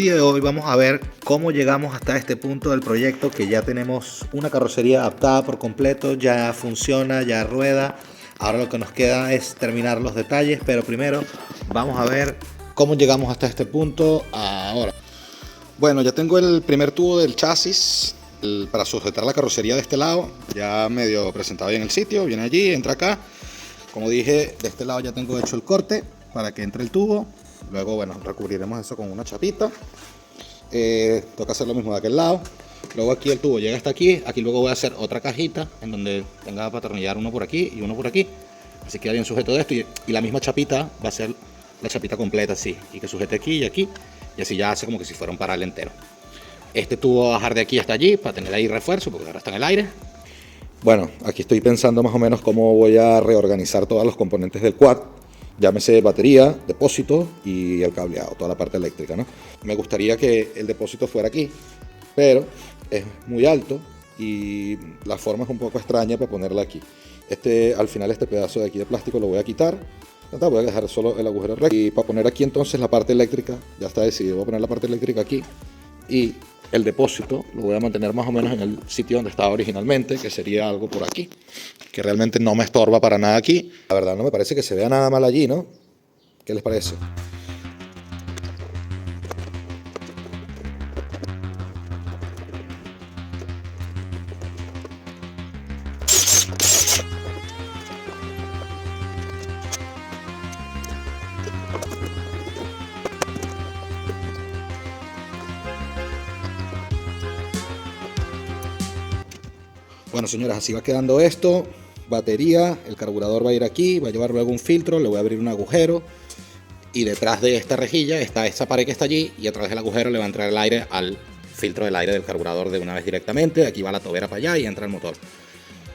vídeo de hoy vamos a ver cómo llegamos hasta este punto del proyecto, que ya tenemos una carrocería adaptada por completo, ya funciona, ya rueda. Ahora lo que nos queda es terminar los detalles, pero primero vamos a ver cómo llegamos hasta este punto ahora. Bueno, ya tengo el primer tubo del chasis para sujetar la carrocería de este lado, ya medio presentado en el sitio. Viene allí, entra acá. Como dije, de este lado ya tengo hecho el corte para que entre el tubo. Luego, bueno, recubriremos eso con una chapita. Toca hacer lo mismo de aquel lado. Luego aquí el tubo llega hasta aquí. Aquí luego voy a hacer otra cajita en donde tenga para atornillar uno por aquí y uno por aquí. Así queda bien sujeto de esto. Y la misma chapita va a ser la chapita completa así. Y que sujete aquí y aquí. Y así ya hace como que si fuera un paral entero. Este tubo va a bajar de aquí hasta allí para tener ahí refuerzo, porque ahora está en el aire. Bueno, aquí estoy pensando más o menos cómo voy a reorganizar todos los componentes del quad. Llámese batería, depósito y el cableado, toda la parte eléctrica, ¿no? Me gustaría que el depósito fuera aquí, pero es muy alto y la forma es un poco extraña para ponerla aquí. Al final este pedazo de aquí de plástico lo voy a quitar. Voy a dejar solo el agujero recto. Y para poner aquí entonces la parte eléctrica, ya está decidido. Voy a poner la parte eléctrica aquí y el depósito lo voy a mantener más o menos en el sitio donde estaba originalmente, que sería algo por aquí, que realmente no me estorba para nada aquí. La verdad no me parece que se vea nada mal allí, ¿no? ¿Qué les parece? Bueno, señoras, así va quedando esto. Batería, el carburador va a ir aquí, va a llevar luego un filtro, le voy a abrir un agujero y detrás de esta rejilla está esa pared que está allí y a través del agujero le va a entrar el aire al filtro del aire del carburador de una vez directamente. Aquí va la tobera para allá y entra el motor.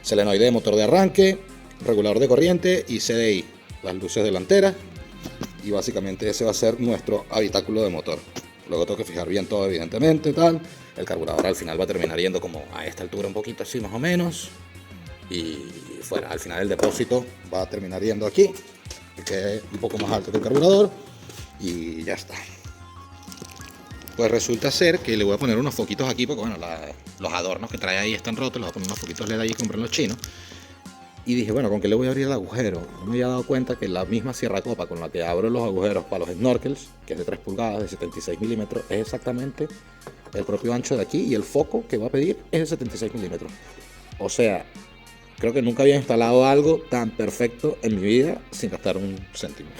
Solenoide de motor de arranque, regulador de corriente y CDI, las luces delanteras, y básicamente ese va a ser nuestro habitáculo de motor. Luego tengo que fijar bien todo, evidentemente, tal. El carburador al final va a terminar yendo como a esta altura, un poquito así más o menos. Y fuera, al final el depósito va a terminar yendo aquí, que es un poco más alto que el carburador. Y ya está. Pues resulta ser que le voy a poner unos foquitos aquí, porque bueno, los adornos que trae ahí están rotos. Les voy a poner unos foquitos LED ahí que compré en los chinos. Y dije, bueno, ¿con qué le voy a abrir el agujero? No me había dado cuenta que la misma cierracopa con la que abro los agujeros para los snorkels, que es de 3 pulgadas, de 76 milímetros, es exactamente el propio ancho de aquí, y el foco que va a pedir es de 76 milímetros. O sea, creo que nunca había instalado algo tan perfecto en mi vida sin gastar un céntimo.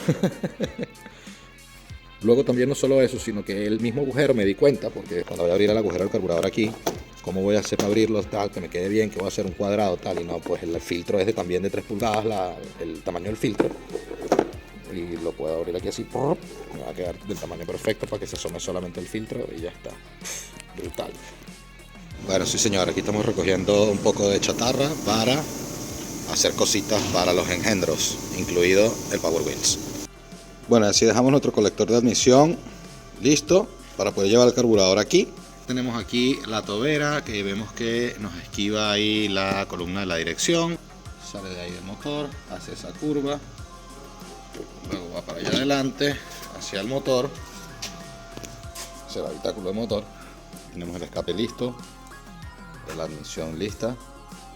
Luego también no solo eso, sino que el mismo agujero me di cuenta, porque cuando voy a abrir el agujero del carburador aquí, ¿cómo voy a hacer para abrirlo tal, que me quede bien, que voy a hacer un cuadrado tal? Y no, pues el filtro es también de 3 pulgadas, el tamaño del filtro. Y lo puedo abrir aquí así, me va a quedar del tamaño perfecto para que se asome solamente el filtro y ya está. Brutal. Bueno, sí señor, aquí estamos recogiendo un poco de chatarra para hacer cositas para los engendros, incluido el Power Wheels. Bueno, así dejamos nuestro colector de admisión listo para poder llevar el carburador aquí. Tenemos aquí la tobera que vemos que nos esquiva ahí la columna de la dirección. Sale de ahí el motor, hace esa curva, luego va para allá adelante, hacia el motor, hacia el habitáculo de motor. Tenemos el escape listo, la admisión lista.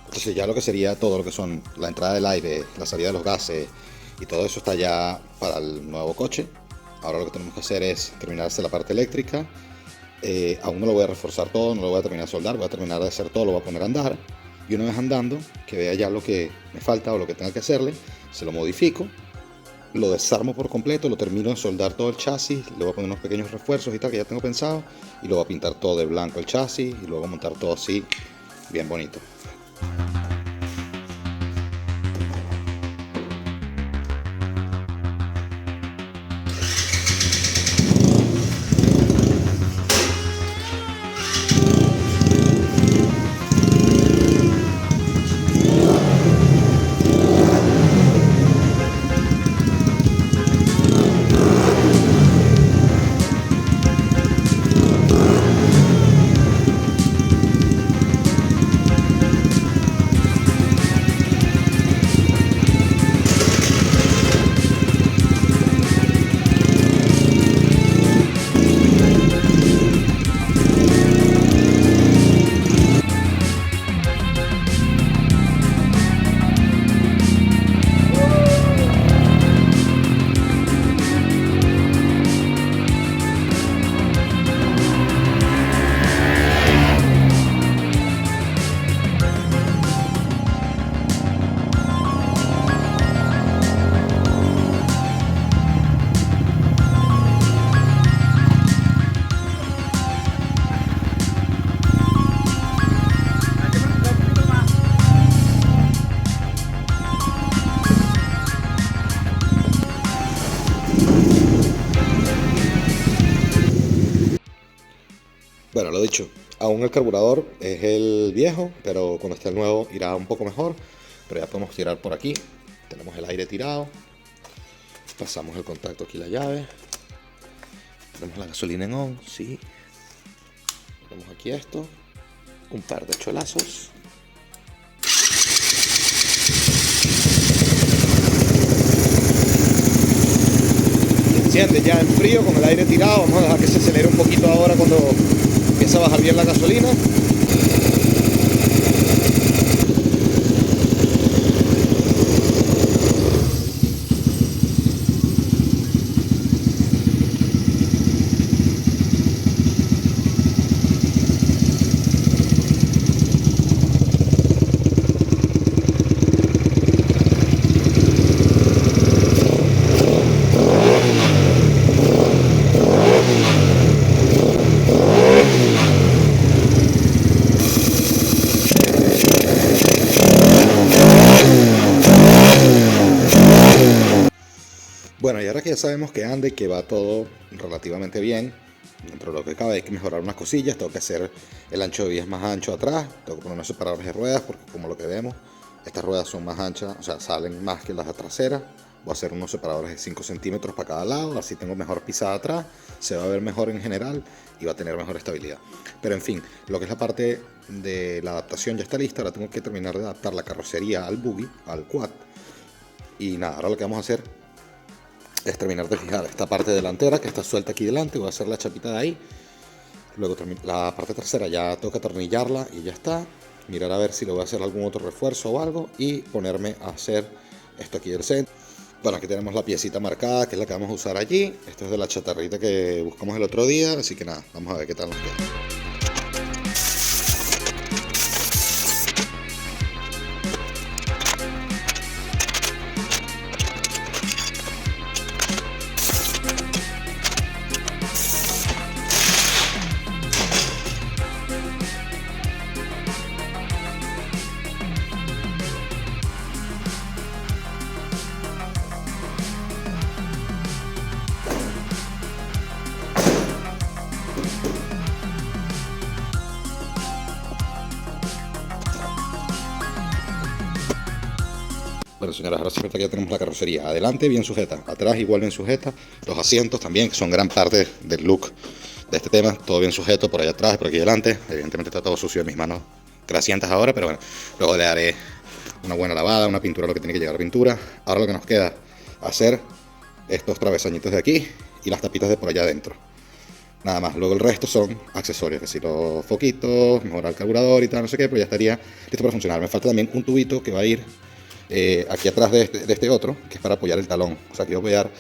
Entonces ya lo que sería todo lo que son la entrada del aire, la salida de los gases y todo eso está ya para el nuevo coche. Ahora lo que tenemos que hacer es terminarse la parte eléctrica. Aún no lo voy a reforzar todo, no lo voy a terminar de soldar, voy a terminar de hacer todo, lo voy a poner a andar. Y una vez andando, que vea ya lo que me falta o lo que tenga que hacerle, se lo modifico, lo desarmo por completo, lo termino de soldar todo el chasis, le voy a poner unos pequeños refuerzos y tal que ya tengo pensado, y lo voy a pintar todo de blanco el chasis y luego montar todo así, bien bonito. lo dicho, aún el carburador es el viejo, pero cuando esté el nuevo irá un poco mejor. Pero ya podemos tirar por aquí. Tenemos el aire tirado. Pasamos el contacto aquí, la llave. Tenemos la gasolina en on, sí. Ponemos aquí esto. Un par de cholazos. Y enciende ya en frío con el aire tirado. Vamos a dejar que se acelere un poquito ahora cuando empiece a bajar bien la gasolina. Bueno, y ahora que ya sabemos que anda y que va todo relativamente bien, dentro de lo que cabe hay que mejorar unas cosillas. Tengo que hacer el ancho de vías más ancho atrás, tengo que poner unos separadores de ruedas porque como lo que vemos, estas ruedas son más anchas, o sea, salen más que las traseras. Voy a hacer unos separadores de 5 centímetros para cada lado, así tengo mejor pisada atrás, se va a ver mejor en general y va a tener mejor estabilidad. Pero en fin, lo que es la parte de la adaptación ya está lista. Ahora tengo que terminar de adaptar la carrocería al buggy, al quad. Y nada, ahora lo que vamos a hacer es terminar de fijar esta parte delantera que está suelta aquí delante. Voy a hacer la chapita de ahí. Luego la parte trasera ya tengo que atornillarla y ya está. Mirar a ver si le voy a hacer algún otro refuerzo o algo y ponerme a hacer esto aquí del centro. Bueno, aquí tenemos la piecita marcada que es la que vamos a usar allí. Esto es de la chatarrita que buscamos el otro día, así que nada, vamos a ver qué tal nos queda. Bueno, señoras, ahora sí que ya tenemos la carrocería. Adelante bien sujeta, atrás igual bien sujeta. Los asientos también, que son gran parte del look de este tema. Todo bien sujeto por allá atrás, por aquí adelante. Evidentemente está todo sucio en mis manos grasientas ahora, pero bueno, luego le haré una buena lavada, una pintura, lo que tiene que llegar a pintura. Ahora lo que nos queda hacer estos travesañitos de aquí y las tapitas de por allá adentro. Nada más, luego el resto son accesorios, que si los foquitos, mejorar el carburador y tal, no sé qué, pero ya estaría listo para funcionar. Me falta también un tubito que va a ir aquí atrás de este otro, que es para apoyar el talón. O sea, quiero apoyar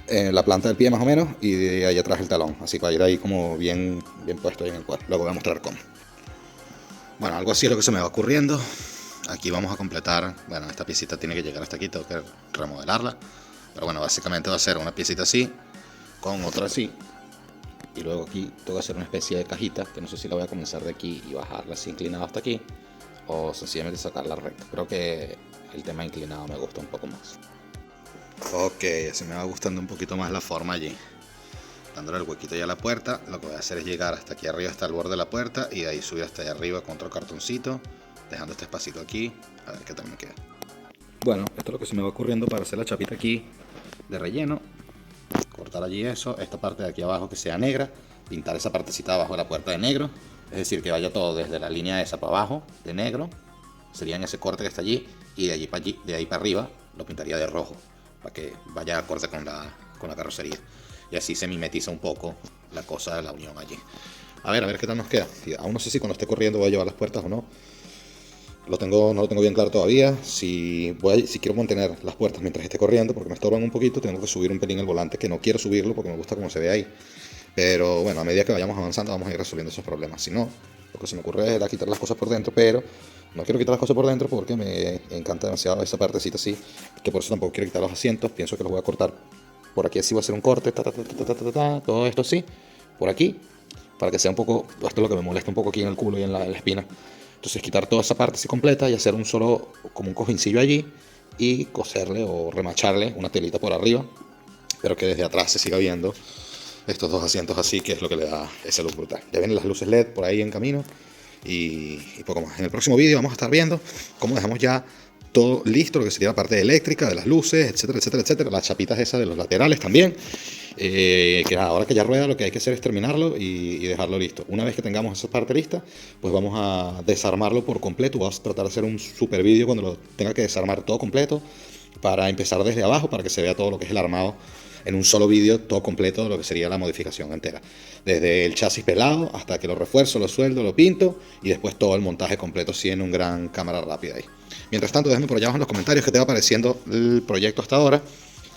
la planta del pie más o menos y de ahí atrás el talón. Así que va a ir ahí como bien puesto ahí en el cuadro. Luego voy a mostrar cómo. Bueno, algo así es lo que se me va ocurriendo. Aquí vamos a completar, bueno, esta piecita tiene que llegar hasta aquí, tengo que remodelarla. Pero bueno, básicamente va a ser una piecita así, con otra así. Y luego aquí tengo que hacer una especie de cajita, que no sé si la voy a comenzar de aquí y bajarla así inclinada hasta aquí, o sencillamente sacarla recta. Creo que el tema inclinado me gusta un poco más. Ok, así me va gustando un poquito más la forma allí. Dándole el huequito ya a la puerta, lo que voy a hacer es llegar hasta aquí arriba, hasta el borde de la puerta, y de ahí subir hasta allá arriba con otro cartoncito, dejando este espacito aquí, a ver qué tal me queda. Bueno, esto es lo que se me va ocurriendo para hacer la chapita aquí de relleno. Cortar allí eso, esta parte de aquí abajo que sea negra, pintar esa partecita de abajo de la puerta de negro, es decir, que vaya todo desde la línea esa para abajo de negro, sería en ese corte que está allí, y de ahí para arriba lo pintaría de rojo, para que vaya acorde con la carrocería, y así se mimetiza un poco la cosa de la unión allí. A ver qué tal nos queda. Aún no sé si cuando esté corriendo voy a llevar las puertas o no. No lo tengo bien claro todavía. Si quiero mantener las puertas mientras esté corriendo, porque me estorban un poquito, tengo que subir un pelín el volante, que no quiero subirlo porque me gusta cómo se ve ahí. Pero bueno, a medida que vayamos avanzando vamos a ir resolviendo esos problemas. Si no, lo que se me ocurre era quitar las cosas por dentro, pero no quiero quitar las cosas por dentro porque me encanta demasiado esa partecita así, que por eso tampoco quiero quitar los asientos. Pienso que los voy a cortar por aquí, así voy a hacer un corte, todo esto así, por aquí, para que sea un poco, esto es lo que me molesta un poco aquí en el culo y en la espina. Entonces quitar toda esa parte así completa y hacer un solo, como un cojincillo allí, y coserle o remacharle una telita por arriba, pero que desde atrás se siga viendo estos dos asientos así, que es lo que le da ese look brutal. Ya vienen las luces LED por ahí en camino y poco más. En el próximo vídeo vamos a estar viendo cómo dejamos ya todo listo, lo que sería la parte eléctrica, de las luces, etcétera, etcétera, etcétera. Las chapitas esas de los laterales también. Que nada, ahora que ya rueda, lo que hay que hacer es terminarlo y dejarlo listo. Una vez que tengamos esa parte lista, pues vamos a desarmarlo por completo. Vamos a tratar de hacer un super vídeo cuando lo tenga que desarmar todo completo, para empezar desde abajo, para que se vea todo lo que es el armado en un solo vídeo, todo completo, de lo que sería la modificación entera. Desde el chasis pelado hasta que lo refuerzo, lo sueldo, lo pinto y después todo el montaje completo, sí, en un gran cámara rápida ahí. Mientras tanto, déjenme por allá abajo en los comentarios qué te va pareciendo el proyecto hasta ahora,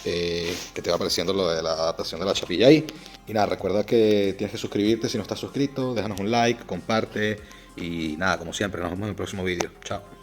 qué te va pareciendo lo de la adaptación de la chapilla ahí. Y nada, recuerda que tienes que suscribirte si no estás suscrito, déjanos un like, comparte y nada, como siempre, nos vemos en el próximo vídeo. Chao.